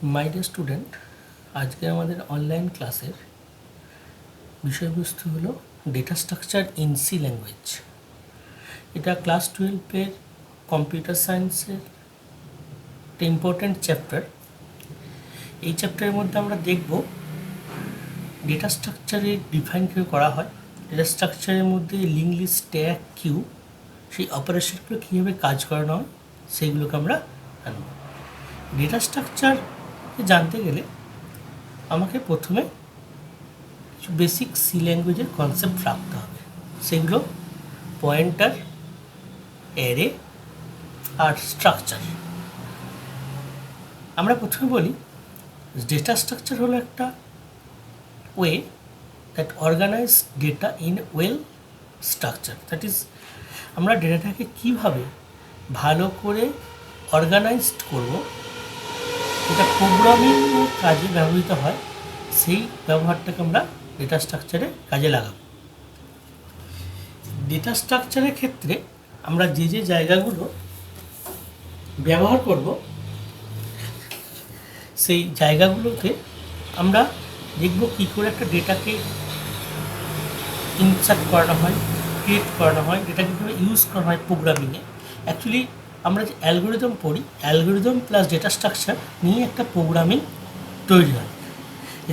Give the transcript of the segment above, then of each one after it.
My dear student, আজকে আমাদের online ক্লাসের বিষয়বস্তু হলো data structure in C language. এটা ক্লাস 12-এর কম্পিউটার সায়েন্সের একটা ইম্পর্ট্যান্ট চ্যাপ্টার। এই চ্যাপ্টারের মধ্যে আমরা দেখব ডেটা স্ট্রাকচারের ডিফাইন কীভাবে করা হয়, ডেটা স্ট্রাকচারের মধ্যে লিঙ্ক লিস্ট, স্ট্যাক, কিউ, সেই অপারেশনগুলো কীভাবে কাজ করানো হয় সেইগুলোকে আমরা জানব। ডেটা স্ট্রাকচার জানতে গেলে আমাকে প্রথমে কিছু বেসিক সি ল্যাঙ্গুয়েজের কনসেপ্ট রাখতে হবে। সেগুলো পয়েন্টার, অ্যারে আর স্ট্রাকচার। আমরা প্রথমে বলি ডেটা স্ট্রাকচার হলো একটা way that organise data in well structure. That is, আমরা ডেটাটাকে কীভাবে ভালো করে অর্গানাইজড করব, এটা প্রোগ্রামিং কাজে ব্যবহৃত হয়, সেই ব্যবহারটাকে আমরা ডেটা স্ট্রাকচারে কাজে লাগাবো। ডেটা স্ট্রাকচারের ক্ষেত্রে আমরা যে যে জায়গাগুলো ব্যবহার করব, সেই জায়গাগুলোতে আমরা দেখব কী করে একটা ডেটাকে ইনসার্ট করানো হয়, ক্রিয়েট করানো হয়, ডেটাকে কীভাবে ইউজ করা হয় প্রোগ্রামিংয়ে। অ্যাকচুয়ালি আমরা যে অ্যালগোরিদম পড়ি, অ্যালগোরিদম প্লাস ডেটা স্ট্রাকচার নিয়ে একটা প্রোগ্রামিং তৈরি হয়।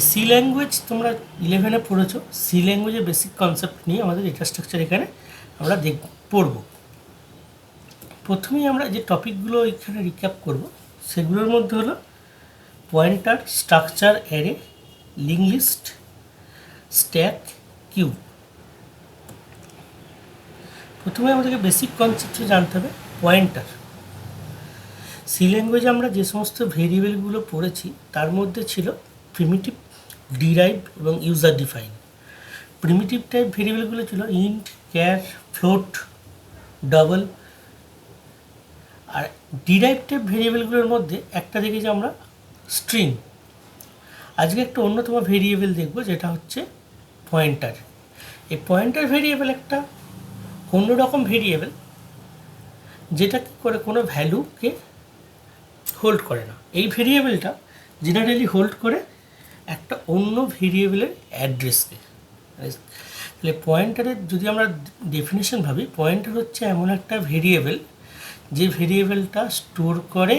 সি ল্যাঙ্গুয়েজ তোমরা 11-এ পড়েছো, সি ল্যাঙ্গুয়েজের বেসিক কনসেপ্ট নিয়ে আমাদের ডেটা স্ট্রাকচার এখানে আমরা পড়ব। প্রথমেই আমরা যে টপিকগুলো এখানে রিক্যাপ করব, সেগুলোর মধ্যে হলো pointer, structure, array, link list, stack, queue. প্রথমে আমাদেরকে বেসিক কনসেপ্ট জানতে হবে পয়েন্টার। সি ল্যাঙ্গুয়েজে আমরা যে সমস্ত ভেরিয়েবলগুলো পড়েছি তার মধ্যে ছিল প্রিমিটিভ, ডিরাইভড এবং ইউজার ডিফাইন। প্রিমিটিভ টাইপ ভেরিয়েবলগুলো ছিল ইন্ট, ক্যার, ফ্লোট, ডাবল। আর ডিরাইভ টাইপ ভেরিয়েবলগুলোর মধ্যে একটা দেখেছি আমরা স্ট্রিং। আজকে একটা অন্যতম ভেরিয়েবল দেখব, যেটা হচ্ছে পয়েন্টার। এই পয়েন্টার ভেরিয়েবল একটা অন্যরকম ভেরিয়েবল, যেটা কী করে কোনো ভ্যালুকে হোল্ড করে না। এই ভেরিয়েবলটা জেনারেলি হোল্ড করে একটা অন্য ভেরিয়েবলের অ্যাড্রেসকে। তাহলে পয়েন্টারের যদি আমরা ডেফিনেশন ভাবি, পয়েন্টার হচ্ছে এমন একটা ভেরিয়েবল যে ভেরিয়েবলটা স্টোর করে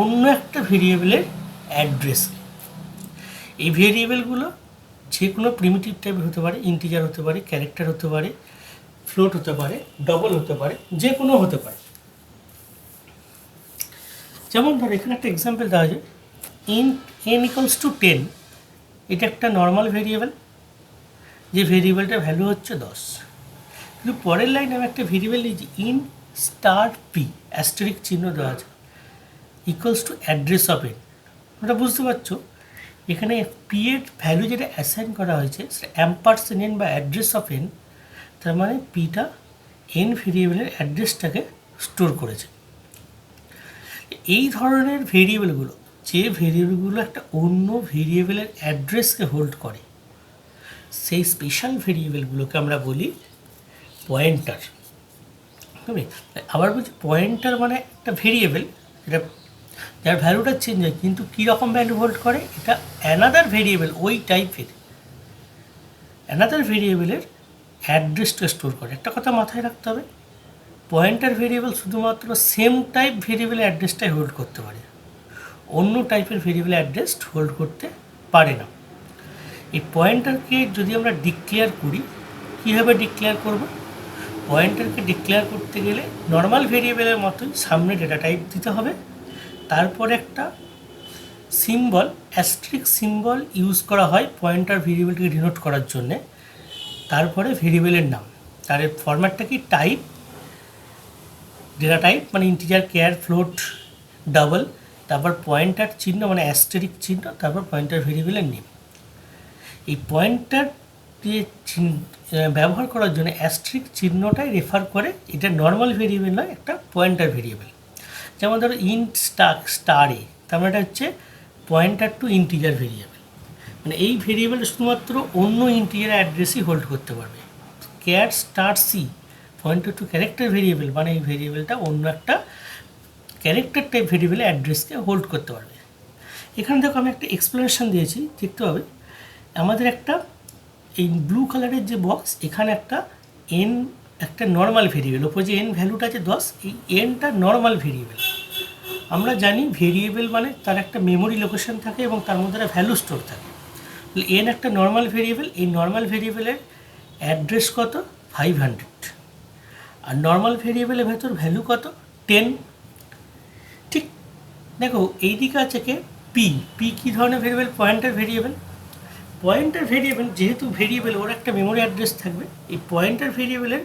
অন্য একটা ভেরিয়েবলের অ্যাড্রেসকে। এই ভেরিয়েবলগুলো যে কোনো প্রিমিটিভ টাইপের হতে পারে, ইন্টিজার হতে পারে, ক্যারেক্টার হতে পারে, ফ্লোট হতে পারে, ডবল হতে পারে, যে কোনো হতে পারে। যেমন ধর এখানে একটা এক্সাম্পল দেওয়া যায়, ইন্ট n = 10। এটা একটা নর্মাল ভেরিয়েবল, যে ভেরিয়েবলটার ভ্যালু হচ্ছে 10। কিন্তু পরের লাইনে আমি একটা ভেরিয়েবল নিয়েছি ইন স্টার পি, অ্যাস্টেরিক চিহ্ন দেওয়া আছে, = অ্যাড্রেস অফ n। ওটা বুঝতে পারছো, এখানে পি এর ভ্যালু যেটা অ্যাসাইন করা হয়েছে সেটা $n বা অ্যাড্রেস অফ n। তার মানে পিটা n ভেরিয়েবলের অ্যাড্রেসটাকে স্টোর করেছে। এই ধরনের ভেরিয়েবলগুলো, যে ভেরিয়েবলগুলো একটা অন্য ভেরিয়েবলের অ্যাড্রেসকে হোল্ড করে, সেই স্পেশাল ভেরিয়েবলগুলোকে আমরা বলি পয়েন্টার। হবে আবার বলছি, পয়েন্টার মানে একটা ভেরিয়েবল যেটা যার ভ্যালুটা চেঞ্জ হয়, কিন্তু কীরকম ভ্যালু হোল্ড করে, এটা অ্যানাদার ভেরিয়েবল, ওই টাইপের অ্যানাদার ভেরিয়েবলের অ্যাড্রেসটা স্টোর করে। একটা কথা মাথায় রাখতে হবে, পয়েন্টার ভেরিয়েবল শুধুমাত্র সেম টাইপ ভেরিয়েবলের অ্যাড্রেসটাই হোল্ড করতে পারে, অন্য টাইপের ভেরিয়েবলের অ্যাড্রেস হোল্ড করতে পারে না। এই পয়েন্টারকে যদি আমরা ডিক্লেয়ার করি, কীভাবে ডিক্লেয়ার করব? পয়েন্টারকে ডিক্লেয়ার করতে গেলে নর্মাল ভেরিয়েবলের মতোই সামনে ডেটা টাইপ দিতে হবে, তারপর একটা সিম্বল, অ্যাস্টেরিক সিম্বল ইউজ করা হয় পয়েন্টার ভেরিয়েবলকে ডিনোট করার জন্যে। তারপরে ভেরিয়েবলের নাম, তার ফরম্যাটটা কি, টাইপ, ডেটা টাইপ মানে ইন্টিজার, ক্যার, ফ্লোট, ডাবল, তারপর পয়েন্টার চিহ্ন মানে অ্যাস্টেরিক চিহ্ন, তারপর পয়েন্টার ভেরিয়েবলের নেম। এই পয়েন্টার ব্যবহার করার জন্য অ্যাস্টেরিক চিহ্নটাই রেফার করে, এটা নর্মাল ভেরিয়েবল নয়, একটা পয়েন্টার ভেরিয়েবল। যেমন ধরো ইন্ট স্টার এ, তার মানে এটা হচ্ছে পয়েন্টার টু ইন্টিজার ভেরিয়েবল, মানে এই ভেরিয়েবলটা শুধুমাত্র অন্য ইন্টিজার অ্যাড্রেসই হোল্ড করতে পারবে। Char star C, pointer to character variable, মানে এই ভেরিয়েবলটা অন্য একটা ক্যারেক্টার টাইপ ভেরিয়েবলের অ্যাড্রেসকে হোল্ড করতে পারবে। এখানে দেখো আমি একটা এক্সপ্লেনেশন দিয়েছি, দেখতে পাবে আমাদের একটা এই ব্লু কালারের যে বক্স, এখানে একটা এন, একটা নর্মাল ভেরিয়েবল, ওপর যে এন ভ্যালুটা আছে 10, এই এনটা নর্মাল ভেরিয়েবল। আমরা জানি ভেরিয়েবল মানে তার একটা মেমোরি লোকেশন থাকে এবং তার মধ্যে একটা ভ্যালু স্টোর থাকে। তাহলে এন একটা নর্মাল ভেরিয়েবল, এই নর্মাল ভেরিয়েবলের অ্যাড্রেস কত 500, আর নর্মাল ভেরিয়েবলের ভেতর ভ্যালু কত 10। ঠিক দেখো এই দিকে আছে কে পি। পি কী ধরনের variable? Pointer variable. Pointer variable যেহেতু ভেরিয়েবল, ওর একটা মেমোরি অ্যাড্রেস থাকবে। এই পয়েন্টার ভেরিয়েবলের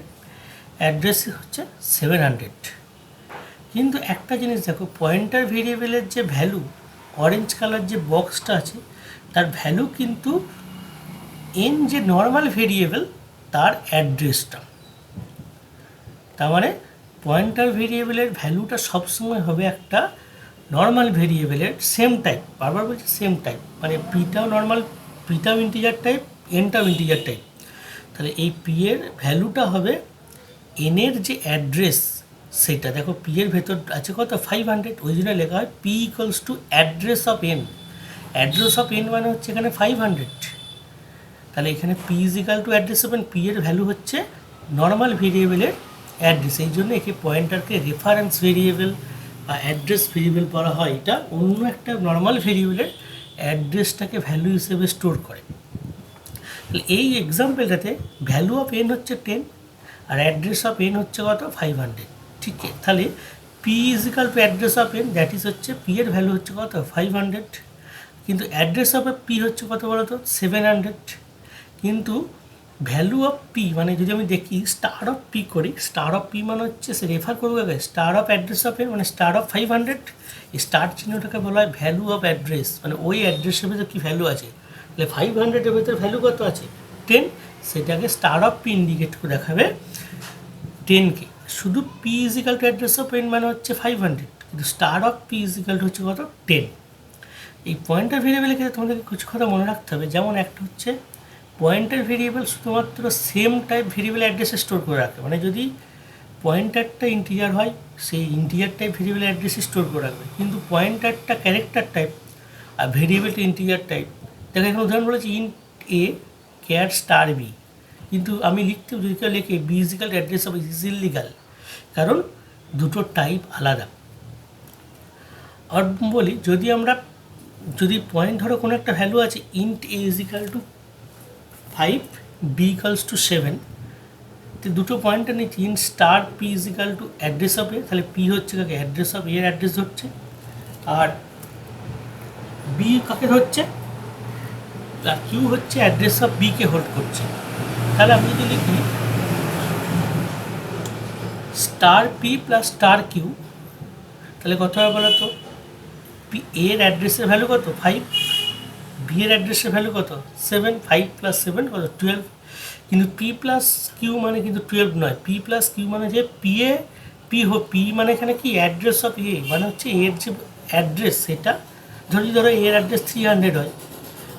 অ্যাড্রেস হচ্ছে 700। কিন্তু একটা জিনিস দেখো, পয়েন্টার ভেরিয়েবলের যে ভ্যালু, অরেঞ্জ কালার যে বক্সটা আছে, তার ভ্যালু কিন্তু এন যে নর্মাল ভেরিয়েবল তার অ্যাড্রেসটা। তার মানে পয়েন্টার ভেরিয়েবলের ভ্যালুটা সবসময় হবে একটা নর্মাল ভেরিয়েবলের সেম টাইপ। বারবার বলছি সেম টাইপ, মানে পিটাও নর্মাল, পিটাও ইন্টিজার টাইপ, এনটাও ইন্টিজার টাইপ। তাহলে এই পি এর ভ্যালুটা হবে এনের যে অ্যাড্রেস সেটা। দেখো পি এর ভেতর আছে কত 500, ওই জন্য লেখা হয় P equals to address of N. Address of N মানে হচ্ছে এখানে 500। তাহলে এখানে P is equal to address of N, P এর ভ্যালু হচ্ছে নর্মাল ভেরিয়েবলের অ্যাড্রেস। এই জন্য একে পয়েন্টারকে রেফারেন্স ভেরিয়েবল বা অ্যাড্রেস ভেরিয়েবল বলা হয়। এটা অন্য একটা নর্মাল ভেরিয়েবলের অ্যাড্রেসটাকে ভ্যালু হিসেবে স্টোর করে। তাহলে এই এক্সাম্পলটাতে ভ্যালু অফ এন হচ্ছে 10 আর অ্যাড্রেস অফ এন হচ্ছে কত 500। ঠিক আছে, তাহলে P is equal to address of N, that is হচ্ছে পি এর ভ্যালু হচ্ছে কত 500, কিন্তু অ্যাড্রেস অফ পি হচ্ছে কত বলো তো 700। কিন্তু ভ্যালু অফ পি মানে যদি আমি দেখি স্টার অফ পি করি, স্টার অফ পি মানে হচ্ছে সে রেফার করবো আগে star of address of N, মানে স্টার অফ 500। এই স্টার চিহ্নটাকে বলা হয় ভ্যালু অফ অ্যাড্রেস, মানে ওই অ্যাড্রেসের ভিতরে কী ভ্যালু আছে। তাহলে 500-এর ভিতরে ভ্যালু কত আছে 10, সেটাকে স্টার অফ পি ইন্ডিকেট করে দেখাবে 10কে। শুধু P is equal to address of N মানে হচ্ছে 500, কিন্তু star of P is equal to হচ্ছে কত 10। এই পয়েন্টার ভেরিয়েবলের ক্ষেত্রে তোমাদেরকে কিছু কথা মনে রাখতে হবে, যেমন একটা হচ্ছে পয়েন্টার ভেরিয়েবল শুধুমাত্র সেম টাইপ ভেরিয়েবল অ্যাড্রেসে স্টোর করে রাখে, মানে যদি পয়েন্টারটা ইন্টিজার হয় সেই ইন্টিজার টাইপ ভেরিয়েবল অ্যাড্রেসে স্টোর করে রাখবে, কিন্তু পয়েন্টারটা ক্যারেক্টার টাইপ আর ভেরিয়েবলটা ইন্টিজার টাইপ। দেখো এখানে উদাহরণ বলেছি int A char star B, কিন্তু আমি লিখতে যদি কেউ লিখে B is equal address of is illegal, কারণ দুটো টাইপ আলাদা। আর বলি যদি পয়েন্ট ধরো কোনো একটা ভ্যালু আছে int A equal to 5, B equals to 7, তো দুটো পয়েন্টটা নিচ্ছি int star P is equal to address of A, তাহলে পি হচ্ছে কাকে অ্যাড্রেস অফ এর অ্যাড্রেস ধরছে, আর বি কাকে ধরছে, আর কিউ হচ্ছে অ্যাড্রেস অফ বিকে হোল্ড করছে। তাহলে আমি যদি লিখি star P plus star Q, তাহলে কত হবে বলো তো, পি এর অ্যাড্রেসের ভ্যালু কত 5, বি এর অ্যাড্রেসের ভ্যালু কত 7, 5 প্লাস 7 কত 12। কিন্তু পি প্লাস কিউ মানে কিন্তু 12 নয়, পি প্লাস কিউ মানে যে পি মানে এখানে কি অ্যাড্রেস অফ এ, মানে হচ্ছে এর যে অ্যাড্রেস সেটা ধরো এর অ্যাড্রেস 300 হয়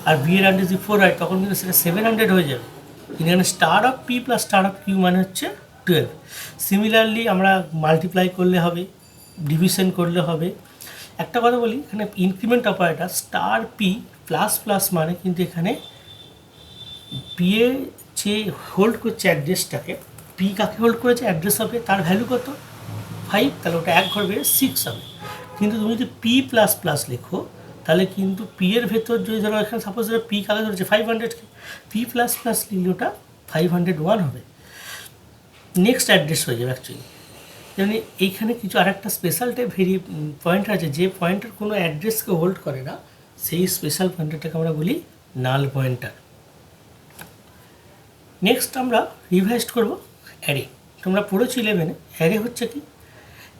আর বি এর অ্যাড্রেস যদি 4 হয় তখন কিন্তু সেটা 700 হয়ে যাবে। কিন্তু এখানে star of P plus star of Q মানে হচ্ছে 12। সিমিলারলি আমরা মাল্টিপ্লাই করলে হবে, ডিভিশন করলে হবে। একটা কথা বলি, এখানে increment operator star P plus plus মানে কিন্তু এখানে পি এ যে হোল্ড করছে অ্যাড্রেসটাকে, পি কাকে হোল্ড করেছে অ্যাড্রেস হবে, তার ভ্যালু কত 5, তাহলে ওটা এক ঘর বেড়ে 6 হবে। কিন্তু তুমি যদি পি প্লাস প্লাস লেখো তাহলে কিন্তু পি এর ভেতর যদি ধরো এখানে সাপোজ পি কাকে ধরেছে 500কে, পি প্লাস প্লাস লিখলে ওটা 501 হবে, নেক্সট অ্যাড্রেস হয়ে যাবে অ্যাকচুয়ালি। যেমন এইখানে কিছু আরেকটা স্পেশাল টাইপ পয়েন্টার আছে, যে পয়েন্টার কোনো অ্যাড্রেসকে হোল্ড করে না, সেই স্পেশাল পয়েন্টারটাকে আমরা বলি নাল পয়েন্টার। নেক্সট আমরা রিভাইজ করব অ্যারে। তোমরা পড়েছো 11-এ অ্যারে হচ্ছে কি,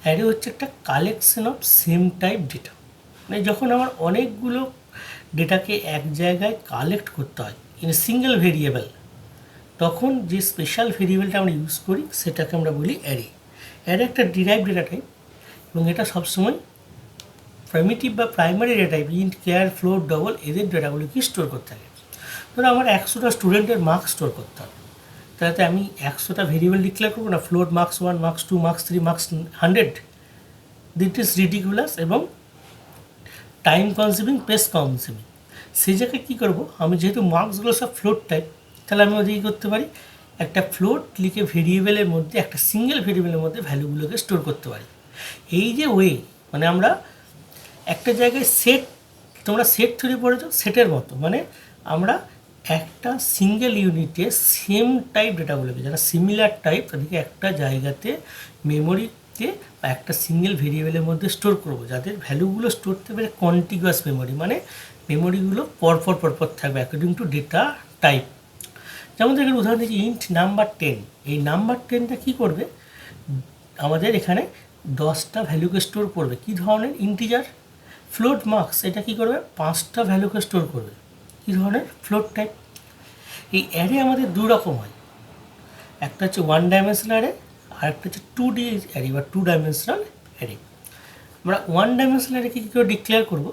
অ্যারে হচ্ছে একটা collection of same type data. মানে যখন আমার অনেকগুলো ডেটাকে এক জায়গায় কালেক্ট করতে হয় ইন সিঙ্গেল ভেরিয়েবল, তখন যে স্পেশাল ভেরিয়েবলটা আমরা ইউজ করি সেটাকে আমরা বলি অ্যারে। অ্যারে একটা ডিরাইভ ডেটা টাইপ এবং এটা সবসময় প্রাইমিটিভ বা primary data type int care float double এদের ডেটাগুলোকে স্টোর করতে থাকে। ধরো আমার 100টা স্টুডেন্টের মার্কস স্টোর করতে হবে, তাতে আমি 100টা ভেরিয়েবল ডিক্লেয়ার করবো না, float marks 1, marks 2, marks 3, marks 100, this is ridiculous এবং টাইম কনজিউমিং স্পেস কনজিউমিং। সেই জায়গায় কী করবো, আমি যেহেতু মার্কসগুলো সব ফ্লোট টাইপ, তাহলে আমি ওদিকে করতে পারি একটা ফ্লোট লিখে ভেরিয়েবলের মধ্যে, একটা সিঙ্গেল ভেরিয়েবলের মধ্যে ভ্যালুগুলোকে স্টোর করতে পারি। এই যে ওয়ে, মানে আমরা একটা জায়গায় সেট, তোমরা সেট থিওরি পড়েছো, সেটের মতো, মানে আমরা একটা সিঙ্গেল ইউনিটে সেম টাইপ ডেটাগুলোকে, যারা সিমিলার টাইপ তাদেরকে একটা জায়গাতে মেমোরিতে বা একটা সিঙ্গেল ভেরিয়েবলের মধ্যে স্টোর করবো, যাদের ভ্যালুগুলো স্টোর থাকবে কন্টিগুয়াস মেমোরি, মানে মেমোরিগুলো পরপর থাকবে অ্যাকর্ডিং টু ডেটা টাইপ। যেমন দেখেন উদাহরণ দিচ্ছি, ইন্ট নাম্বার 10। এই নাম্বার 10টা কী করবে, আমাদের এখানে 10টা ভ্যালুকে স্টোর করবে। কী ধরনের ইন্টিজার? ফ্লোট মার্কস এটা কী করবে, 5টা ভ্যালুকে স্টোর করবে। কী ধরনের? Float type. এই অ্যারে আমাদের দু রকম হয়, একটা হচ্ছে 1 ডাইমেনশনাল অ্যারে, আর একটা হচ্ছে 2D অ্যারে বা 2 ডাইমেনশনাল অ্যারে। আমরা 1 ডাইমেনশনাল অ্যারেকে কী করে ডিক্লেয়ার করবো?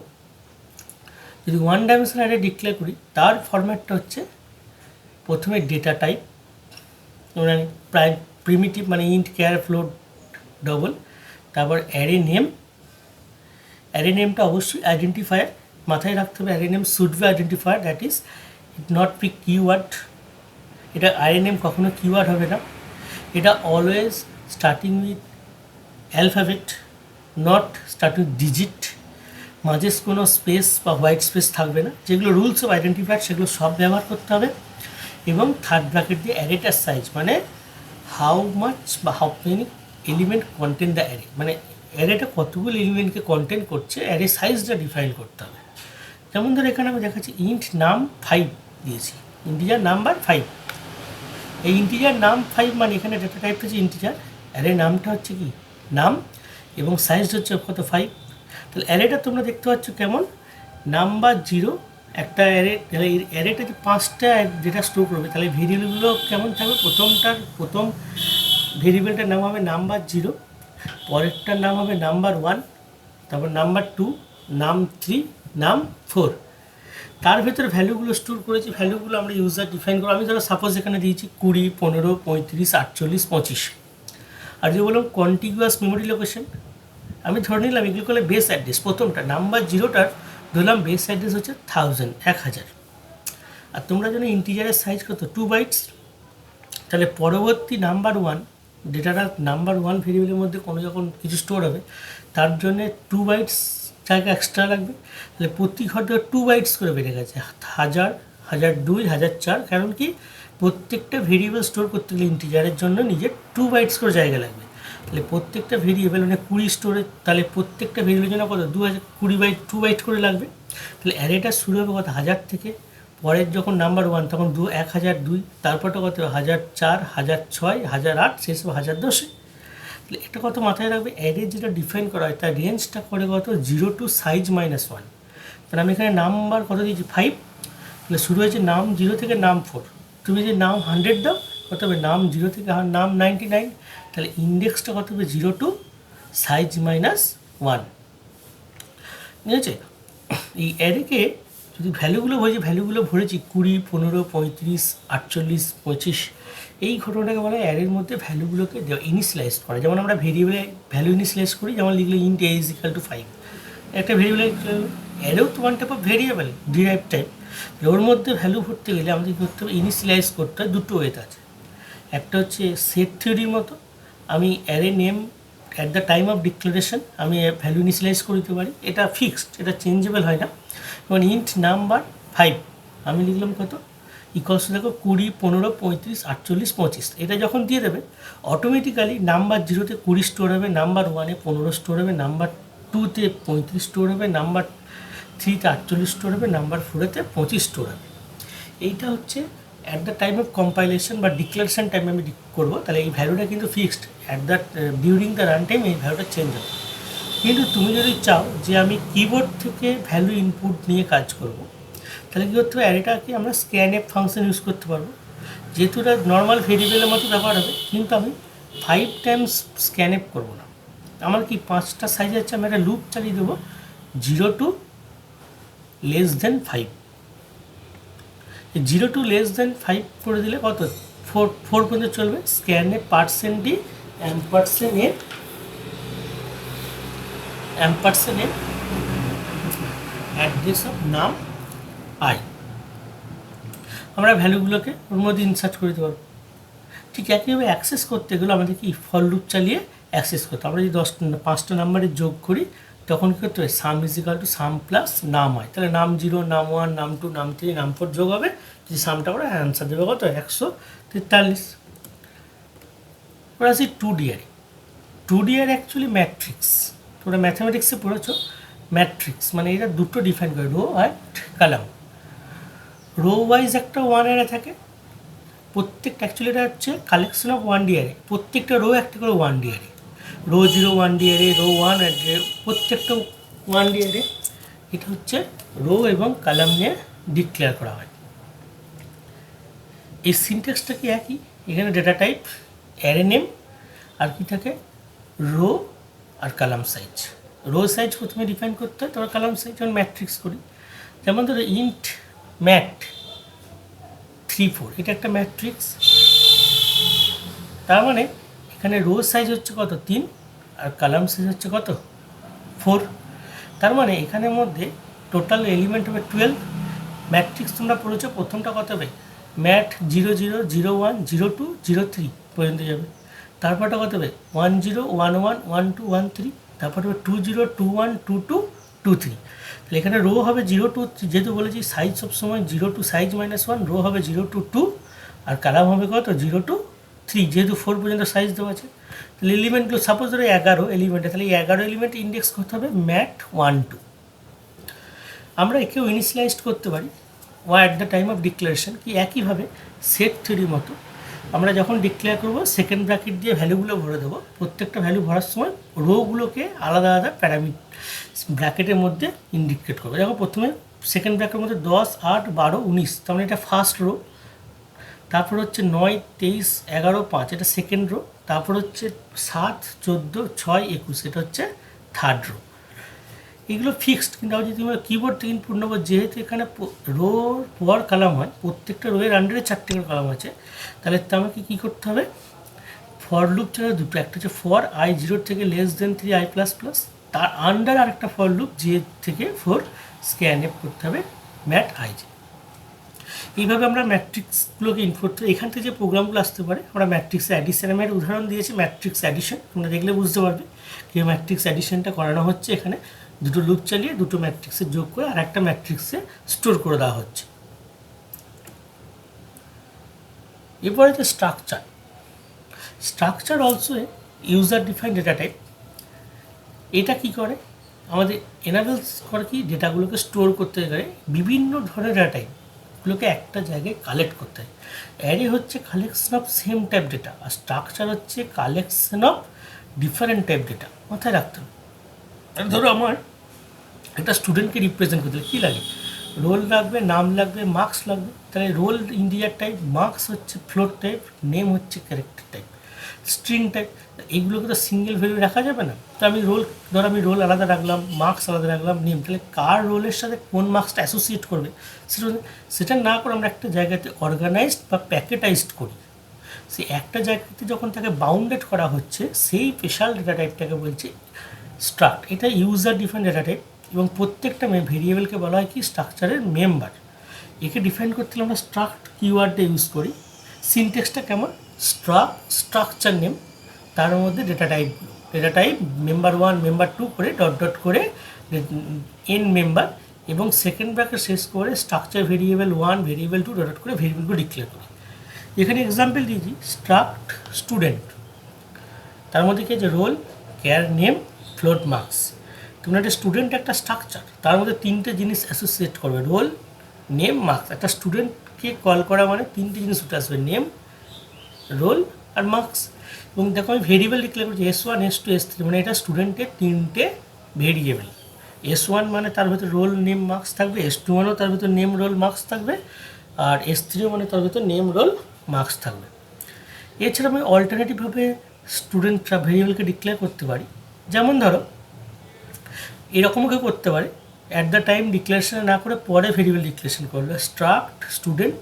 যদি 1 ডাইমেনশনাল অ্যারে ডিক্লেয়ার করি, তার ফরম্যাটটা হচ্ছে প্রথমে ডেটা টাইপ, প্রিমিটিভ মানে ইন্ট ক্যার ফ্লোট ডবল, তারপর অ্যারে নেম। অ্যারে নেমটা অবশ্যই আইডেন্টিফায়ার, মাথায় রাখতে হবে array name should be identifier, that is it not be keyword. এটা অ্যারে নেম কখনো কিওয়ার্ড হবে না, এটা always starting with alphabet, not starting digit. মাঝে কোনো স্পেস বা হোয়াইট স্পেস থাকবে না। যেগুলো রুলস অফ আইডেন্টিফায়ার সেগুলো সব ব্যবহার করতে হবে। এবং থার্ড ব্র্যাকেট দিয়ে অ্যারেটার সাইজ, মানে হাউ মাচ বা how many element content the array, মানে অ্যারেটা কতগুলো এলিমেন্টকে কন্টেন্ট করছে, অ্যারে সাইজটা ডিফাইন করতে হবে। যেমন ধর এখানে আমি দেখাচ্ছি ইন্ট নাম 5 দিয়েছি, ইন্টিজার নাম্বার 5। এই ইন্টিজার নাম 5 মানে এখানে ডেটা টাইপ হচ্ছে ইন্টিজার, অ্যারে নামটা হচ্ছে কি নাম, এবং সাইজটা হচ্ছে কত 5। তাহলে অ্যারেটা তোমরা দেখতে পাচ্ছ কেমন, নাম্বার 0 একটা অ্যারে, তাহলে এই অ্যারেটা যে 5টা ডেটা স্টোর করবে, তাহলে ভেরিয়েবলগুলো কেমন থাকবে, প্রথম ভেরিয়েবলটার নাম হবে নাম্বার 0, পরেরটার নাম হবে নাম্বার 1, তারপর নাম্বার 2, নাম 3, নাম 4। তার ভেতরে ভ্যালুগুলো স্টোর করেছি, ভ্যালুগুলো আমরা ইউজার ডিফাইন করবো। আমি ধরো সাপোজ এখানে দিয়েছি 20, 15, 35, 48, 25। আর যে বললাম কন্টিগুয়াস মেমোরি লোকেশন, আমি ধরে নিলাম এগুলো করলে বেস অ্যাড্রেস, প্রথমটা নাম্বার 0টার ধরলাম বেস অ্যাড্রেস হচ্ছে 1000। আর তোমরা যেন ইন্টিজারের সাইজ কত 2 বাইটস, তাহলে পরবর্তী নাম্বার 1 ডেটাটা নাম্বার 1 ভেরিয়েবলের মধ্যে কোনো যখন কিছু স্টোর হবে, তার জন্য 2 বাইটস জায়গা এক্সট্রা লাগবে। তাহলে প্রতি ঘরটা 2 বাইটস করে বেড়ে গেছে, 1000, 1002, 1004। কারণ কি, প্রত্যেকটা ভেরিয়েবল স্টোর করতে গেলে ইন্টিজারের জন্য নিজের 2 বাইটস করে জায়গা লাগবে। তাহলে প্রত্যেকটা ভেরিয়েবল মানে 20 স্টোরেজ, তাহলে প্রত্যেকটা ভেরিয়েবলের জন্য কত 20 বাইট 2 বাইট করে লাগবে। তাহলে অ্যারেটা শুরু হবে কত 1000 থেকে, পরের যখন নাম্বার 1 তখন 1002, তারপরটা কত 1004, 1006, 1008, শেষ 1010। তাহলে এটা কত মাথায় রাখবে, অ্যারে যেটা ডিফাইন করা হয় তার রেঞ্জটা করে কত 0 টু সাইজ -1। তাহলে আমি এখানে নাম্বার কত দিয়েছি 5, তাহলে শুরু হয়েছে নাম 0 থেকে নাম 4। তুমি যদি নাম 100 দাও কত হবে, নাম 0 থেকে নাম 99। তাহলে ইন্ডেক্সটা কত হবে 0 টু সাইজ -1। ঠিক আছে। এই অ্যারেকে যদি ভ্যালুগুলো ভরেছি 20, 15, 35, 48, 25, এই ঘটনাটাকে বলা হয় অ্যারের মধ্যে ভ্যালুগুলোকে ইনিশিয়ালাইজ করা। যেমন আমরা ভেরিয়েবলে ভ্যালু ইনিশিয়ালাইজ করি, যেমন লিখলে ইন্ট a = 5। একটা ভেরিয়েবল, অ্যারেও তো one type of variable, derived type. ওর মধ্যে ভ্যালু ভরতে গেলে আমাদের করতে হবে ইনিশিয়ালাইজ করতে হয়। দুটো ওয়েতে আছে, একটা হচ্ছে সেট থিওরির মতো, আমি array name at the time of declaration আমি ভ্যালু ইনিশিয়ালাইজ করে দিতে পারি, এটা ফিক্সড, এটা চেঞ্জেবল হয় না। যেমন ইন্ট নাম্বার 5 আমি লিখলাম কত ইকুয়ালস দেখো 20, 15, 35, 48, 25। এটা যখন দিয়ে দেবে অটোমেটিক্যালি নাম্বার 0-তে 20 স্টোর হবে, নাম্বার 1-এ 15 স্টোর হবে, নাম্বার 2-তে 35 স্টোর হবে, নাম্বার 3-তে 48 স্টোর হবে, নাম্বার 4-এতে 25 স্টোর হবে। এইটা হচ্ছে at the time of compilation বা ডিক্লারেশন টাইমে আমি করবো। তাহলে এই ভ্যালুটা কিন্তু fixed, at the during the run time এই ভ্যালুটা চেঞ্জ হবে। কিন্তু তুমি যদি চাও যে আমি কিবোর্ড থেকে ভ্যালু ইনপুট নিয়ে কাজ করব, তাহলে কী করতে হবে, অ্যারেটাকে আমরা স্ক্যানএফ ফাংশন ইউজ করতে পারবো। যেহেতু এটা নর্মাল ভেরিয়েবলের মতো ব্যবহার হবে, কিন্তু আমি 5 টাইমস স্ক্যানএফ করবো না। আমার কি 5টা সাইজ আছে, আমি একটা লুপ চালিয়ে দেবো 0 টু <5। 0 টু <5 করে দিলে কত 4 পর্যন্ত চলবে। স্ক্যানএফ %d অ্যাড্রেস অফ নাম আই, আমরা ভ্যালুগুলোকে ওর মধ্যে ইনসার্ট করে দিতে পারবো। ঠিক একইভাবে অ্যাক্সেস করতে গেলে আমাদের কি ফর লুপ চালিয়ে অ্যাক্সেস করতে, আমরা যদি 5টা নাম্বারের যোগ করি তখন কী করতে হবে, সাম ইজিক্যাল টু সাম প্লাস নাম হয়, তাহলে নাম 0, নাম 1, নাম 2, নাম 3, নাম 4 যোগ হবে, যদি সামটা করে অ্যান্সার দেবে কত 143। ওরা আছে 2D array. 2D array actually matrix, তোমরা ম্যাথামেটিক্সে পড়েছো, ম্যাট্রিক্স মানে এটা দুটো ডিফাইন করে, রো আর কলাম। রো ওয়াইজ একটা 1 অ্যারে থাকে, প্রত্যেকটা অ্যাকচুয়ালি এটা হচ্ছে কালেকশন অফ 1D অ্যারে, প্রত্যেকটা রো একটা করে 1D array, row 0 1D array, row 1 array, প্রত্যেকটা 1D অ্যারে। এটা হচ্ছে রো এবং কলাম নিয়ে ডিক্লেয়ার করা হয়। এই সিনট্যাক্সটা কি একই, এখানে ডেটা টাইপ অ্যারে নেম আর কি থাকে, রো আর কলাম সাইজ। রো সাইজ প্রথমে ডিফাইন করতে হয়, তারপর কলাম সাইজ, যেমন ম্যাট্রিক্স করি, যেমন ধরো ইন্ট ম্যাট 3 4, এটা একটা ম্যাট্রিক্স, তার মানে এখানে রো সাইজ হচ্ছে কত 3 আর কলাম সাইজ হচ্ছে কত 4, তার মানে এখানের মধ্যে টোটাল এলিমেন্ট হবে 12। ম্যাট্রিক্স তোমরা পড়েছো, প্রথমটা কত হবে, ম্যাট 0 0 0 1 0 2 0 3 পর্যন্ত যাবে, তারপরটা কত হবে 1 0 1 1 1 2 1 3, তারপর হবে 2 0 2 1 2 2 2 3। তাহলে এখানে রো হবে 0 2, যেহেতু বলেছি সাইজ সবসময় 0 2 সাইজ -1, রো হবে 0 2 2 আর কলাম হবে কত 0 2 3, যেহেতু 4 পর্যন্ত সাইজ দেওয়া আছে। তাহলে এলিমেন্টগুলো সাপোজ ধরো 11 এলিমেন্টে, তাহলে এই 11 এলিমেন্ট ইন্ডেক্স করতে হবে ম্যাট 1 2। আমরা একেও ইনিশিয়ালাইজড করতে পারি at the time of declaration, কি একইভাবে সেট থিওরির মতো আমরা যখন ডিক্লেয়ার করবো সেকেন্ড ব্র্যাকেট দিয়ে ভ্যালুগুলো ভরে দেবো, প্রত্যেকটা ভ্যালু ভরার সময় রোগুলোকে আলাদা আলাদা ব্র্যাকেটের মধ্যে ইন্ডিকেট করবো। দেখো প্রথমে সেকেন্ড ব্র্যাকেটের মধ্যে 10 8 12 19, তার মানে এটা ফার্স্ট রো, তারপর হচ্ছে 9 23 11 5, এটা সেকেন্ড রো, তারপর হচ্ছে 7 14 6 21, এটা হচ্ছে থার্ড রো। এগুলো ফিক্সড, কিন্তু যদি তুমি কিবোর্ড থেকে ইনপুট নেবো, যেহেতু এখানে রো পর কলাম হয়, প্রত্যেকটা রোয়ের আন্ডারে 4টে করে কলাম আছে, তাহলে তো আমাকে কী করতে হবে, ফর লুপ ছাড়া দুটো, একটা হচ্ছে ফর i 0 থেকে <3 i++, তার আন্ডার আরেকটা ফর লুপ যে থেকে 4 স্ক্যান এফ করতে হবে ম্যাট i j। এইভাবে আমরা ম্যাট্রিক্সগুলোকে ইনপুট, এখান থেকে যে প্রোগ্রামগুলো আসতে পারে, আমরা ম্যাট্রিক্স অ্যাডিশন, আমি একটা উদাহরণ দিয়েছি ম্যাট্রিক্স অ্যাডিশন, তোমরা দেখলে বুঝতে পারবে কি ম্যাট্রিক্স অ্যাডিশনটা করানো হচ্ছে। এখানে দুটো লুপ চালিয়ে দুটো ম্যাট্রিক্সে যোগ করে আর একটা ম্যাট্রিক্সে স্টোর করে দেওয়া হচ্ছে। এরপরে হচ্ছে structure. Structure also user define data type. এটা কি করে, আমাদের এনাবেলস করে কি, ডেটাগুলোকে স্টোর করতে গেলে বিভিন্ন ধরনের ডেটা টাইপগুলোকে একটা জায়গায় কালেক্ট করতে হয়। অ্যারে হচ্ছে collection of same type data, আর স্ট্রাকচার হচ্ছে collection of different type data. মাথায় রাখতে হবে। ধরো আমার একটা স্টুডেন্টকে রিপ্রেজেন্ট করতে কী লাগে, রোল লাগবে, নাম লাগবে, মার্কস লাগবে। তাহলে রোল ইন্টিজার টাইপ, মার্কস হচ্ছে ফ্লোট টাইপ, নেম হচ্ছে ক্যারেক্টার টাইপ, স্ট্রিং টাইপ। এইগুলোকে তো সিঙ্গেল ভ্যালু রাখা যাবে না। তো আমি রোল আলাদা রাখলাম, মার্কস আলাদা রাখলাম, নেম, তাহলে কার রোলের সাথে কোন মার্কসটা অ্যাসোসিয়েট করবে সেটা না করে আমরা একটা জায়গাতে অর্গানাইজড বা প্যাকেটাইজড করি। সেই একটা জায়গাতে যখন তাকে বাউন্ডেড করা হচ্ছে, সেই স্পেশাল ডেটা টাইপটাকে বলছে স্ট্রাক্ট। এটা ইউজার ডিফাইন ডেটা টাইপ, এবং প্রত্যেকটা ভেরিয়েবলকে বলা হয় কি স্ট্রাকচারের মেম্বার। একে ডিফাইন করতে হলে আমরা স্ট্রাক্ট কিওয়ার্ডটা ইউজ করি। সিনটেক্সটা কেমন, স্ট্রাকচার নেম, তার মধ্যে ডেটা টাইপ মেম্বার 1 মেম্বার 2 করে ডট করে এন মেম্বার, এবং সেকেন্ড ব্র্যাকেট শেষ করে স্ট্রাকচার ভেরিয়েবল 1 ভেরিয়েবল 2 ডট করে ভেরিয়েবলগুলো ডিক্লেয়ার করি। এখানে এক্সাম্পল দিয়েছি স্ট্রাক্ট স্টুডেন্ট, তার মধ্যে কি আছে roll, char, name, float, marks. তোমরা একটা স্টুডেন্ট একটা স্ট্রাকচার, তার মধ্যে 3টে জিনিস অ্যাসোসিয়েট করবে, রোল, নেম, মার্কস। একটা স্টুডেন্টকে কল করা মানে 3টে জিনিস উঠে আসবে, নেম, রোল আর মার্কস। এবং দেখো আমি ভেরিয়েবল ডিক্লেয়ার করছি S1 S2 S3, মানে এটা স্টুডেন্টের 3টে ভেরিয়েবল। S1 মানে তার ভিতরে রোল, নেম, মার্কস থাকবে, S2 মানেও তার ভিতরে নেম, রোল, মার্কস থাকবে, আর S3 মানে তার ভিতরে নেম, রোল, মার্কস থাকবে। এছাড়া আমি অল্টারনেটিভভাবে স্টুডেন্টরা ভেরিয়েবলকে ডিক্লেয়ার করতে পারি। যেমন ধরো এরকমও কেউ করতে পারে, অ্যাট দ্য টাইম ডিক্লারেশন না করে পরে ভেরিয়েবল ডিক্লারেশন করলে struct student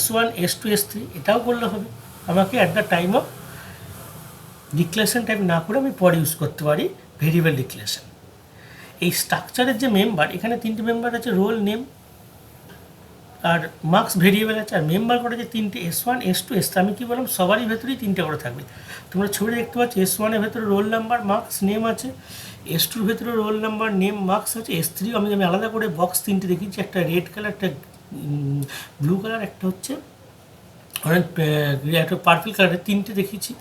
S1 S2 S3, এটাও করলে হবে। আমাকে at the time of declaration type না করে আমি পরে ইউজ করতে পারি ভেরিয়েবল ডিক্লারেশন। এই স্ট্রাকচারের যে মেম্বার, এখানে 3টে মেম্বার আছে, রোল, নেম আর মার্কস ভেরিয়েবল আছে, আর মেম্বার করে যে 3টে S1 S2 S3। আমি কী বললাম, সবারই ভেতরেই 3টে করে থাকবে। তোমরা ছবি দেখতে পাচ্ছ, S1-এর ভেতরে রোল নাম্বার, মার্কস, নেম আছে, S2-র ভেতরে রোল নাম্বার, নেম, মার্কস আছে, S3 আমি আলাদা করে বক্স 3টে দেখিয়েছি, একটা রেড কালার, একটা ব্লু কালার, একটা হচ্ছে একটা পার্পল কালারের, 3টে দেখিয়েছি।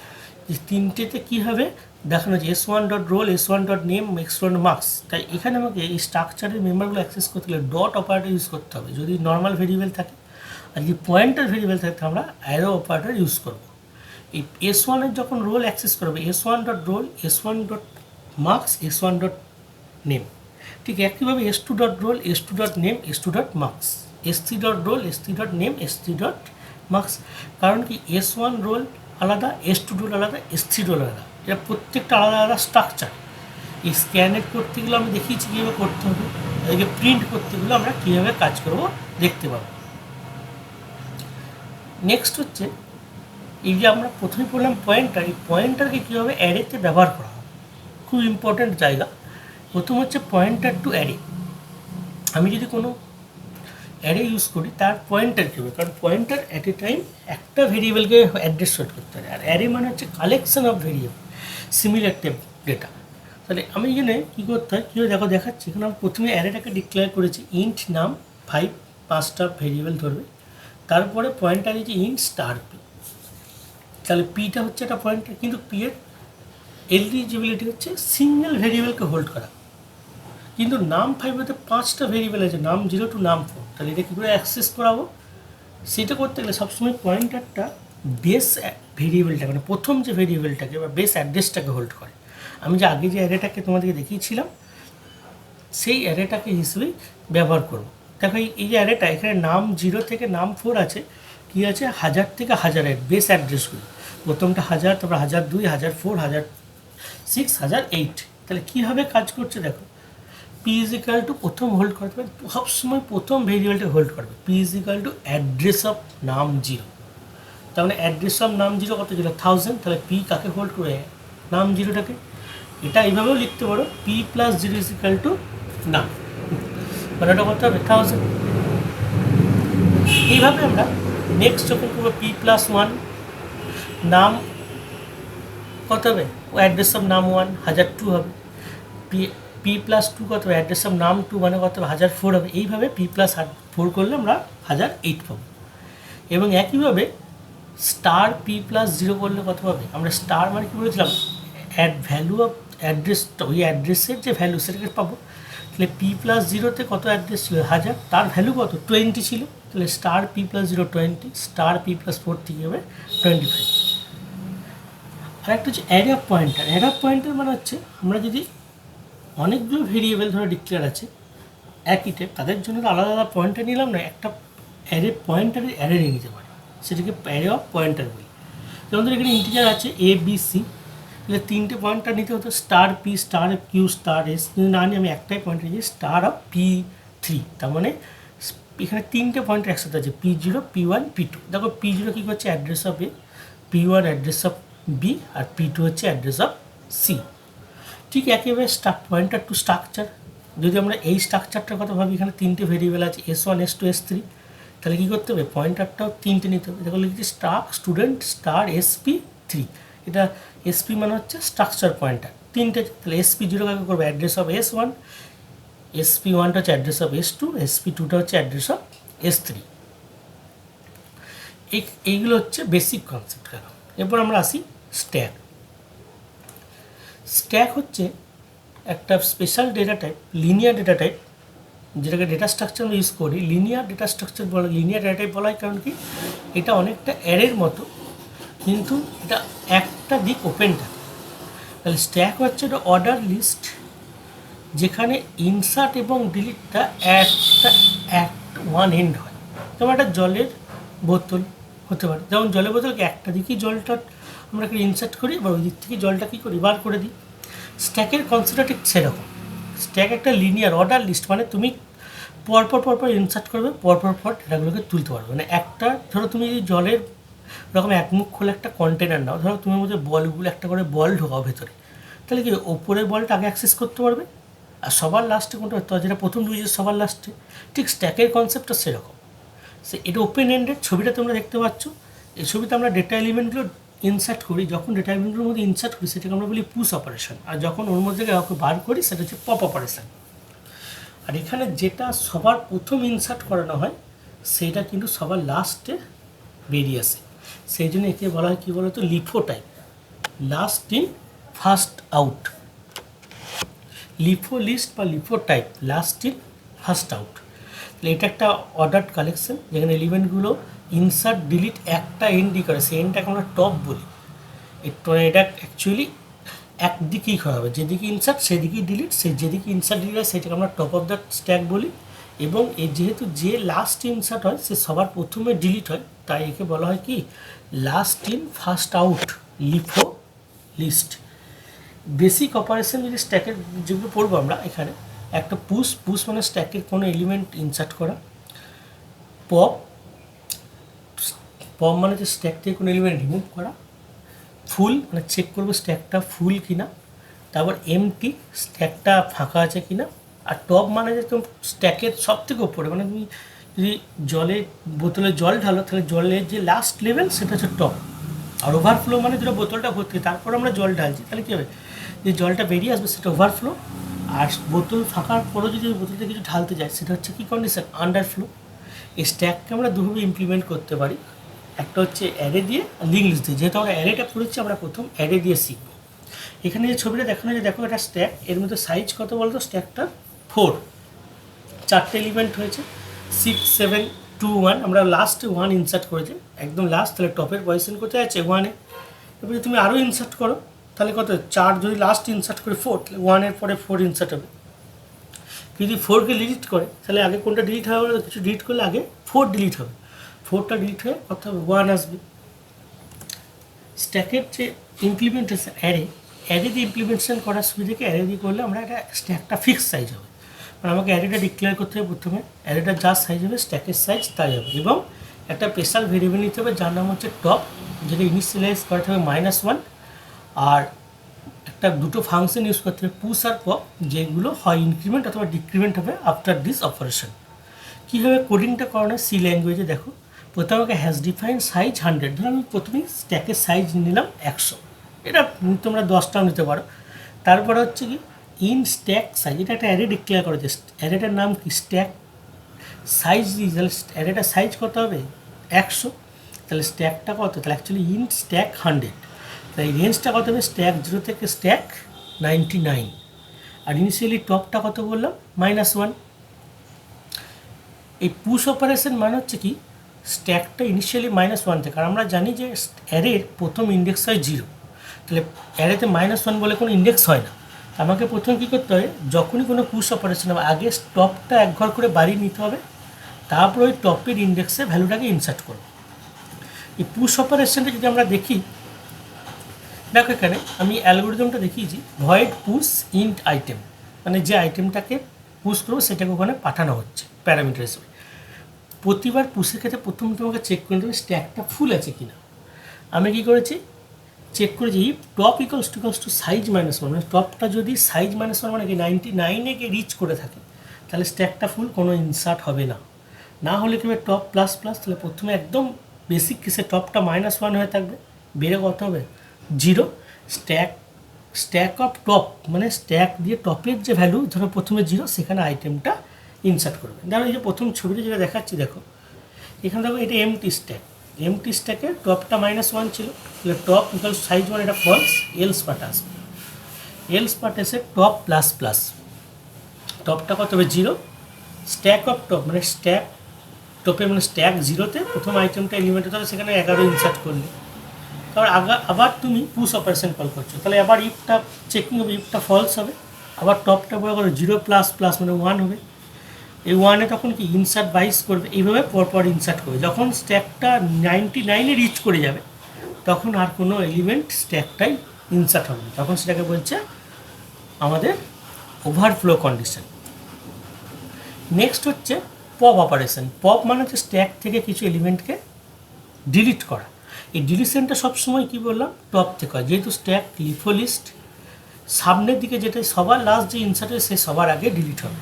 যে 3টেতে কী হবে দেখানো হচ্ছে S1 dot roll, S1 dot name, S1 marks. তাই এখানে আমাকে এই স্ট্রাকচারের মেম্বারগুলো অ্যাক্সেস করতে গেলে ডট অপারেটর ইউজ করতে হবে যদি নর্মাল ভেরিয়েবল থাকে, আর যদি পয়েন্টার ভেরিয়েবল থাকে আমরা অ্যারো অপারেটর ইউজ করব। এই S1-এর যখন রোল অ্যাক্সেস করবে, S1 dot roll, S1 dot marks, S1 dot name. ঠিক একইভাবে S2 dot roll, S2 dot name, S2 dot marks, S3 dot roll, S3 dot name, S3 dot marks. কারণ কি S1 role আলাদা, S2 role আলাদা, S3 role আলাদা, এটা প্রত্যেকটা আলাদা আলাদা স্ট্রাকচার। এই স্ক্যানেট করতে গেলে আমি দেখিয়েছি কীভাবে করতে হবে, এদিকে প্রিন্ট করতে গেলে আমরা কীভাবে কাজ করব দেখতে পাবো। নেক্সট হচ্ছে এই যে আমরা প্রথমে বললাম পয়েন্টার, এই পয়েন্টারকে কীভাবে অ্যারেতে ব্যবহার করা হয়, খুব ইম্পর্ট্যান্ট জায়গা। প্রথম হচ্ছে পয়েন্টার টু অ্যারে। আমি যদি কোনো অ্যারে ইউজ করি তার পয়েন্টার কী হবে, কারণ পয়েন্টার অ্যাট এ টাইম একটা ভেরিয়েবলকে অ্যাড্রেস সেট করতে পারে, আর অ্যারে মানে হচ্ছে collection of variable similar data. তাহলে আমি এখানে কী করতে হয়, কীভাবে দেখাচ্ছি। এখানে আমি প্রথমে অ্যারেটাকে ডিক্লেয়ার করেছি, ইন্ট নাম 5, 5টা ভেরিয়েবল ধরবে, তারপরে পয়েন্টার হচ্ছে ইন্ট স্টার পি। তাহলে পিটা হচ্ছে একটা পয়েন্টার, কিন্তু পি এর এলিজিবিলিটি হচ্ছে সিঙ্গেল ভেরিয়েবলকে হোল্ড করা, কিন্তু নাম 5-এতে 5টা ভেরিয়েবল আছে, নাম 0 টু নাম 4। তাহলে এটা কী করে অ্যাক্সেস করাবো, সেটা করতে গেলে সবসময় পয়েন্টারটা বেস ভেরিয়েবলটা, মানে প্রথম যে ভেরিয়েবলটাকে বা বেস অ্যাড্রেসটাকে হোল্ড করে। আমি যে আগে যে অ্যারেটাকে তোমাদেরকে দেখিয়েছিলাম সেই অ্যারেটাকে হিসেবেই ব্যবহার করব। দেখো এই যে অ্যারেটা, এখানে নাম 0 থেকে নাম 4 আছে, কী আছে 1000 থেকে 1008 বেস অ্যাড্রেসগুলো। প্রথমটা 1000, তারপর 1002, 1004, 1006, 1008। তাহলে কীভাবে কাজ করছে দেখো, পি ইজ ইকাল টু প্রথম হোল্ড করতে হবে, সবসময় প্রথম ভেরিয়েবলটা হোল্ড করবে, P is equal to address of নাম 0। তার মানে অ্যাড্রেস অফ নাম 0 কত ছিল 1000, তাহলে পি কাকে হোল্ড করবে, নাম 0টাকে। এটা এইভাবেও লিখতে পারো, P plus 0 is equal to নাম, মানে ওটা করতে হবে 1000। এইভাবে আমরা নেক্সট যখন করবো পি প্লাস 1, নাম কত হবে, ও অ্যাড্রেস অফ নাম 1, 1002 হবে। পি প্লাস 2 কত হবে, অ্যাড্রেস অফ নাম 2 মানে কত হবে, 1004 হবে। এইভাবে পি প্লাস 4 করলে আমরা 1008 পাবো। এবং একইভাবে স্টার পি প্লাস 0 করলে কত হবে, আমরা স্টার মানে কী বলেছিলাম, ভ্যালু অফ অ্যাড্রেসটা, ওই অ্যাড্রেসের যে ভ্যালু সেটাকে পাবো। তাহলে পি প্লাস 0-তে কত অ্যাড্রেস ছিল 1000, তার ভ্যালু কত 20 ছিল, তাহলে star P plus 0 20, star P plus 4 থেকে হবে 25। আর একটা হচ্ছে array of pointer. Array of pointer মানে হচ্ছে আমরা যদি অনেকগুলো ভেরিয়েবল ধরে ডিক্লেয়ার আছে একই টাইপ, তাদের জন্য আলাদা আলাদা পয়েন্টার নিলাম না, একটা অ্যারে পয়েন্টারের অ্যারে নিয়ে নিতে পারি, সেটাকে অ্যারে অফ পয়েন্টার বলি। যেমন ধর এখানে ইন্টিজার আছে এ বি সি, তাহলে 3টে পয়েন্টার নিতে হতো, star P, star Q, star S. কিন্তু না নিয়ে আমি একটাই পয়েন্টার নিয়েছি, স্টার অফ P3। তার মানে এখানে 3টে পয়েন্টার একসাথে আছে, P0, P1, P2। দেখো P0 কী করছে, address of A, P1 address of B, আর P2 হচ্ছে অ্যাড্রেস অফ সি। ঠিক একইভাবে পয়েন্টার টু স্ট্রাকচার, যদি আমরা এই স্ট্রাকচারটার কথা ভাবি, এখানে 3টে ভেরিয়েবল আছে, S1, S2, S3। তাহলে কী করতে হবে, পয়েন্টারটাও 3টে নিতে হবে। দেখো লিখছি স্টার স্টুডেন্ট স্টার SP3। এটা SP মানে হচ্ছে স্ট্রাকচার পয়েন্টার, 3টে। তাহলে SP0 কাকে করবে, অ্যাড্রেস অফ S1, SP1টা হচ্ছে অ্যাড্রেস অফ S2, SP2টা হচ্ছে অ্যাড্রেস অফ S3। এইগুলো হচ্ছে বেসিক কনসেপ্ট। কেন, এরপর আমরা আসি স্ট্যাক। স্ট্যাক হচ্ছে একটা special data type, linear data type, যেটাকে ডেটা স্ট্রাকচার আমরা ইউজ করি। লিনিয়ার ডেটা স্ট্রাকচার বলা, লিনিয়ার ডেটা টাইপ বলা হয় কারণ কি এটা অনেকটা অ্যারের মতো, কিন্তু এটা একটা দিক ওপেন থাকে। তাহলে স্ট্যাক হচ্ছে একটা অর্ডার লিস্ট, যেখানে ইনসার্ট এবং ডিলিটটা ওয়ান এন্ড হয়। যেমন একটা জলের বোতল হতে পারে, যেমন জলের বোতলকে একটা দিকেই জলটা আমরা ইনসার্ট করি, এবার ওই দিক থেকে জলটা কী করি, বার করে দিই। স্ট্যাকের কনসেপ্টটা ঠিক সেরকম। স্ট্যাক একটা লিনিয়ার অর্ডার লিস্ট, মানে তুমি পরপর ইনসার্ট করবে, পর ডেটাগুলোকে তুলতে পারবে। মানে একটা ধরো তুমি যদি জলের এরকম এক মুখ খোলা একটা কন্টেনার নাও, ধরো তুমি মধ্যে বলগুলো একটা করে বল ঢোকাও ভেতরে, তাহলে কি ওপরের বলটা আগে অ্যাক্সেস করতে পারবে, আর সবার লাস্টে কোনটা হতো যেটা প্রথম দুই সবার লাস্টে, ঠিক স্ট্যাকের কনসেপ্টটা সেরকম। এটা ওপেন এন্ডেড। ছবিটা তোমরা দেখতে পাচ্ছ, এই ছবিতে আমরা ডেটা এলিমেন্টগুলো ইনসার্ট করি, যখন ডেটা এলিমেন্টগুলোর মধ্যে ইনসার্ট করি সেটাকে আমরা বলি পুশ অপারেশন, আর যখন ওর মধ্যে কাউকে বার করি সেটা হচ্ছে পপ অপারেশন। আর এখানে যেটা সবার প্রথম ইনসার্ট করানো হয় সেটা কিন্তু সবার লাস্টে বেরিয়ে আসে, সেই জন্য একে বলা হয় কী বলতো, LIFO type, last in first out, LIFO list বা LIFO type, last in first out. তাহলে এটা একটা অর্ডার্ড কালেকশন যেখানে এলিমেন্টগুলো ইনসার্ট ডিলিট একটা এন্ডই করে, সেই এন্ডটাকে আমরা টপ বলি। এটা অ্যাকচুয়ালি একদিকেই হবে, যেদিকে ইনসার্ট সেদিকেই ডিলিট, সেই যেদিকে ইনসার্ট ডিলিট হয় সেটাকে আমরা টপ অফ দ্য স্ট্যাক বলি। এবং যেহেতু যে লাস্ট ইনসার্ট হয় সে সবার প্রথমে ডিলিট হয়, তাই একে বলা হয় কি last in first out, LIFO list. Basic operation যদি স্ট্যাকের যেগুলো পড়বো আমরা এখানে, একটা পুশ মানে স্ট্যাকের কোনো এলিমেন্ট ইনসার্ট করা, পপ মানে যে স্ট্যাক থেকে কোনো এলিমেন্ট রিমুভ করা, ফুল মানে চেক করবো স্ট্যাকটা ফুল কিনা, তারপর এমটি স্ট্যাকটা ফাঁকা আছে কিনা, আর টপ মানে যে তুমি স্ট্যাকের সব থেকে উপরে, মানে তুমি যদি বোতলে জল ঢালো তাহলে জলের যে লাস্ট লেভেল সেটা হচ্ছে টপ। আর ওভারফ্লো মানে যেটা বোতলটা ভর্তি তারপর আমরা জল ঢালছি, তাহলে কী হবে, যে জলটা বেরিয়ে আসবে সেটা ওভারফ্লো। আর বোতল ফাঁকার পরও যদি বোতলতে কিছু ঢালতে যায় সেটা হচ্ছে কী কন্ডিশন, আন্ডারফ্লো। এই স্ট্যাককে আমরা দুভাবে ইমপ্লিমেন্ট করতে পারি, একটা হচ্ছে অ্যারে দিয়ে আর লিঙ্ক লিস্ট দিয়ে। যেহেতু আমরা অ্যারেটা পড়েছি আমরা প্রথম অ্যারে দিয়ে শিখব। এখানে যে ছবিটা দেখানো যায়, দেখো এটা স্ট্যাক, এর মধ্যে সাইজ কত বলতো, স্ট্যাকটা 4, 4টে এলিমেন্ট হয়েছে, 6, 7, 2, 1। আমরা লাস্টে 1 ইনসার্ট করেছি, একদম লাস্ট, তাহলে টপের পজিশন কোথায় আছে 1-এ। এবারে তুমি আরও ইনসার্ট করো, তাহলে কত 4, যদি লাস্ট ইনসার্ট করে 4, তাহলে 1-এর পরে 4 ইনসার্ট হবে। যদি 4কে ডিলিট করে তাহলে আগে কোনটা ডিলিট হবে, কিছু ডিলিট করলে আগে 4 ডিলিট হবে, 4টা ডিলিট হয়ে কত হবে 1 আসবে। স্ট্যাকের যে ইমপ্লিমেন্টেশন অ্যারে দিয়ে ইমপ্লিমেন্টেশন করার সুবিধাকে অ্যারে দিয়ে করলে আমরা একটা স্ট্যাকটা ফিক্স সাইজ হবে, মানে আমাকে অ্যারেটা ডিক্লেয়ার করতে হবে প্রথমে, অ্যারেটা যা সাইজ হবে স্ট্যাকের সাইজ তাই হবে, এবং একটা স্পেশাল ভেরিয়েবল নিতে হবে যার নাম হচ্ছে টপ, যেটা ইনিশিয়ালাইজ করাতে হবে -1, আর একটা দুটো ফাংশন ইউজ করতে হবে পুশ আর পপ, যেগুলো হয় ইনক্রিমেন্ট অথবা ডিক্রিমেন্ট হবে আফটার দিস অপারেশন। কীভাবে কোডিংটা করানো সি ল্যাঙ্গুয়েজে দেখো, প্রথমে আমাকে হ্যাজ ডিফাইন সাইজ 100, ধরো আমি প্রথমেই স্ট্যাকের সাইজ নিলাম 100, এটা তোমরা 10টাও নিতে পারো। তারপরে হচ্ছে কি ইন স্ট্যাক সাইজ, এটা একটা অ্যারে ডিক্লেয়ার করেছে, অ্যারেটার নাম কি স্ট্যাক সাইজ, তাহলে অ্যারেটার সাইজ কত হবে 100, তাহলে স্ট্যাকটা কত, তাহলে অ্যাকচুয়ালি ইন স্ট্যাক 100, তাই রেঞ্জটা কত হবে স্ট্যাক 0 থেকে স্ট্যাক 99, আর ইনিশিয়ালি টপটা কত বললাম -1। এই পুশ অপারেশন মানে হচ্ছে কি স্ট্যাকটা ইনিশিয়ালি -1 থেকে, আর আমরা জানি যে অ্যারের প্রথম ইন্ডেক্স হয় 0, তাহলে অ্যারেতে -1 বলে কোনো ইন্ডেক্স হয় না। আমাকে প্রথমে কী করতে হবে, যখনই কোনো পুশ অপারেশন হবে আগে টপটা এক ঘর করে বাড়িয়ে নিতে হবে, তারপর ওই টপের ইন্ডেক্সে ভ্যালুটাকে ইনসার্ট করব। এই পুশ অপারেশনটা যদি আমরা দেখি, দেখো এখানে আমি অ্যালগোরিদমটা দেখিয়েছি, ভয়েড পুশ ইন্ট আইটেম, মানে যে আইটেমটাকে পুশ করবো সেটাকে ওখানে পাঠানো হচ্ছে প্যারামিটার হিসেবে। প্রতিবার পুশের ক্ষেত্রে প্রথম তোমাকে চেক করে দেবে স্ট্যাকটা ফুল আছে কিনা। আমি কী করেছি, চেক করেছি if top equals to size -1, মানে টপটা যদি সাইজ -1 মানে কি 99-এ গিয়ে রিচ করে থাকে তাহলে স্ট্যাকটা ফুল, কোনো ইনসার্ট হবে না। না হলে কি হবে টপ ++, তাহলে প্রথমে একদম বেসিক কেসে টপটা -1 হয়ে থাকবে, বেড়ে কত হবে 0। স্ট্যাক অফ টপ মানে স্ট্যাক দিয়ে টপের যে ভ্যালু ধরো প্রথমে 0, সেখানে আইটেমটা ইনসার্ট করবে। ধরো এই যে প্রথম ছবিটা যেটা দেখাচ্ছি দেখো, এখানে দেখো এটা এমটি স্ট্যাকে টপটা -1 ছিল, তাহলে টপ ইকুয়াল সাইজ 1, এটা ফলস, এলস পার্ট আসবে, এলস পার্ট এসে টপ ++, টপটা কত হবে 0, স্ট্যাক অফ টপ মানে স্ট্যাক টপে মানে স্ট্যাক 0-তে প্রথম আইটেমটা এলিমেন্ট হতে হবে, সেখানে 11 ইনসার্ট করলে, তারপর আবার তুমি পুশ অপারেশন কল করছো, তাহলে আবার ইফটা চেকিং হবে, ইফটা ফলস হবে, আবার টপটা বড় করে 0++ মানে 1 হবে, এই 1-এ তখন কি ইনসার্ট 22 করবে, এইভাবে পরপর ইনসার্ট করবে। যখন স্ট্যাকটা 99-এ রিচ করে যাবে তখন আর কোনো এলিমেন্ট স্ট্যাকটাই ইনসার্ট হবে না, তখন সেটাকে বলছে আমাদের ওভারফ্লো কন্ডিশন। নেক্সট হচ্ছে পপ অপারেশন। পপ মানে হচ্ছে স্ট্যাক থেকে কিছু এলিমেন্টকে ডিলিট করা। এই ডিলিশনটা সবসময় কী বললাম টপ থেকে হয়, যেহেতু স্ট্যাক লিফো লিস্ট, সামনের দিকে যেটা সবার লাস্ট যে ইনসার্ট হয় সে সবার আগে ডিলিট হবে,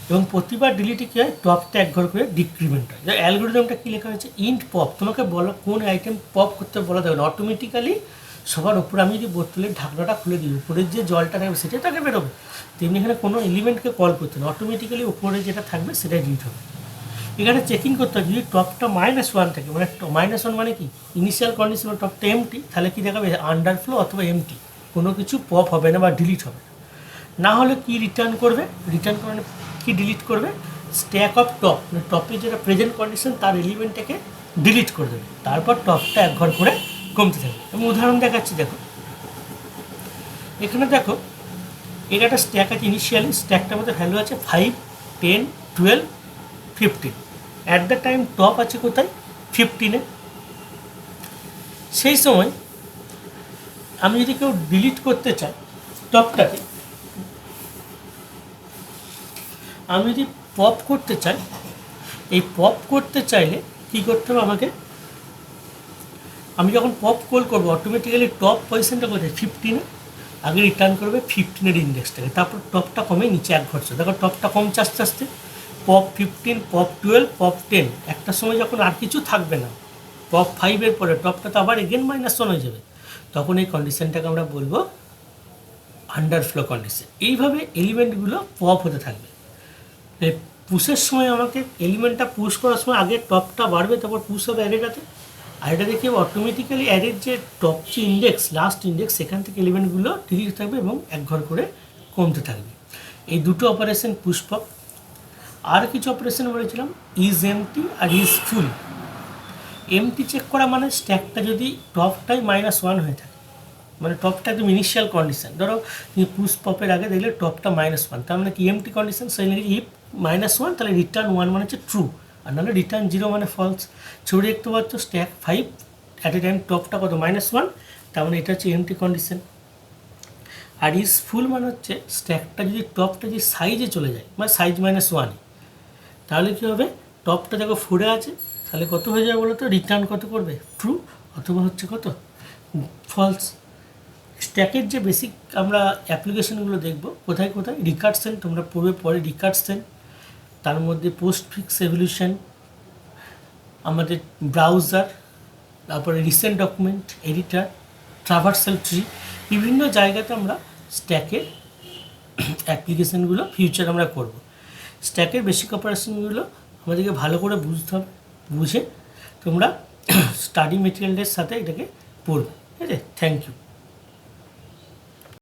এবং প্রতিবার ডিলিটে কী হয়, টপটা এক ঘর করে ডিক্রিমেন্ট হয়। অ্যালগোরিদমটা কী লেখা হয়েছে, ইন্ট পপ, তোমাকে বলো কোন আইটেম পপ করতে বলা যাবে না, অটোমেটিক্যালি সবার উপরে আমি যদি বোতলের ঢাকনাটা খুলে দিই উপরের যে জলটা থাকবে সেটাই তাকে বেরোবে, তেমনি এখানে কোনো এলিমেন্টকে কল করতে না, অটোমেটিক্যালি উপরে যেটা থাকবে সেটাই ডিলিট হবে। এখানে চেকিং করতে হবে যদি টপটা -1 থাকে, মানে -1 মানে কি ইনিশিয়াল কন্ডিশন, টপটা এমটি, তাহলে কি দেখাবে আন্ডারফ্লো অথবা এমটি, কোনো কিছু পপ হবে না বা ডিলিট হবে না। হলে কি রিটার্ন করবে, রিটার্ন করে কি ডিলিট করবে, স্ট্যাক অফ টপ, মানে টপের যেটা প্রেজেন্ট কন্ডিশন তার এলিমেন্টটাকে ডিলিট করে দেবে, তারপর টপটা এক ঘর করে কমতে থাকবে। আমি উদাহরণ দেখাচ্ছি, দেখো এখানে দেখো এটা একটা স্ট্যাক আছে, ইনিশিয়ালি স্ট্যাকটার মধ্যে ভ্যালু আছে 5, 10, 12, 15, অ্যাট দ্য টাইম টপ আছে কোথায়, 15-এ। সেই সময় আমি যদি কেউ ডিলিট করতে চাই টপটাকে, আমি যদি পপ করতে চাই, এই পপ করতে চাইলে কী করতে হবে আমাকে, আমি যখন পপ কল করবো অটোমেটিক্যালি টপ পজিশনটা কোথায় 15-এ, আগে রিটার্ন করবে 15-এর ইন্ডেক্সটাকে, তারপর টপটা কমে নিচে এক ঘর, দেখো টপটা কমছে আস্তে আস্তে, পপ 15, পপ 12, পপ 10, একটা সময় যখন আর কিছু থাকবে না, পপ 5-এর পরে টপটা তো আবার এগেন -1 হয়ে যাবে, তখন এই কন্ডিশনটাকে আমরা বলবো আন্ডারফ্লো কন্ডিশন। এইভাবে এলিমেন্টগুলো পপ হতে থাকবে। পুশের সময় আমাকে এলিমেন্টটা পুশ করার সময় আগে টপটা বাড়বে, তারপর পুশ হবে অ্যারেটাতে, আর এটা দেখি অটোমেটিক্যালি অ্যারের যে টপ যে ইন্ডেক্স, লাস্ট ইন্ডেক্স, সেখান থেকে এলিমেন্টগুলো ডিলিট থাকবে এবং এক ঘর করে কমতে থাকবে। এই দুটো অপারেশন পুশ পপ। আর কিছু অপারেশন বলেছিলাম, ইজ এমটি আর ইজ ফুল। এমটি চেক করা মানে স্ট্যাকটা যদি টপটাই -1 হয়ে থাকে, মানে টপটা একদম ইনিশিয়াল কন্ডিশন, ধরো তুমি পুশ পপের আগে দেখলে টপটা -1, তার মানে কি এমটি কন্ডিশন, সেই লিখে ইফ -1 তাহলে রিটার্ন 1 মানে হচ্ছে ট্রু, আর নাহলে রিটার্ন 0 মানে ফলস। ছবি দেখতে পাচ্ছ স্ট্যাক 5 অ্যাট এ টাইম টপটা কত -1, তার মানে এটা হচ্ছে এমটি কন্ডিশন। আর ইজ ফুল মানে হচ্ছে স্ট্যাকটা যদি টপটা যদি সাইজে চলে যায়, মানে সাইজ -1, তাহলে কী হবে, টপটা দেখো 4-এ আছে, তাহলে কত হয়ে যাবে বলো তো, রিটার্ন কত করবে, ট্রু, অথবা হচ্ছে কত, ফলস। স্ট্যাকের যে বেসিক আমরা অ্যাপ্লিকেশনগুলো দেখব, কোথায় কোথায়, রিকার্সন, তোমরা পড়বে পরে রিকার্সন, তার মধ্যে পোস্ট ফিক্স এভলিউশন, আমাদের ব্রাউজার, তারপরে recent document editor, traversal tree, বিভিন্ন জায়গাতে আমরা স্ট্যাকের অ্যাপ্লিকেশনগুলো ফিউচার আমরা করব। স্ট্যাকের বেসিক অপারেশনগুলো আমাদেরকে ভালো করে বুঝতে হবে, বুঝে তোমরা স্টাডি মেটেরিয়ালের সাথে এটাকে পড়বে। ঠিক আছে, থ্যাংক ইউ।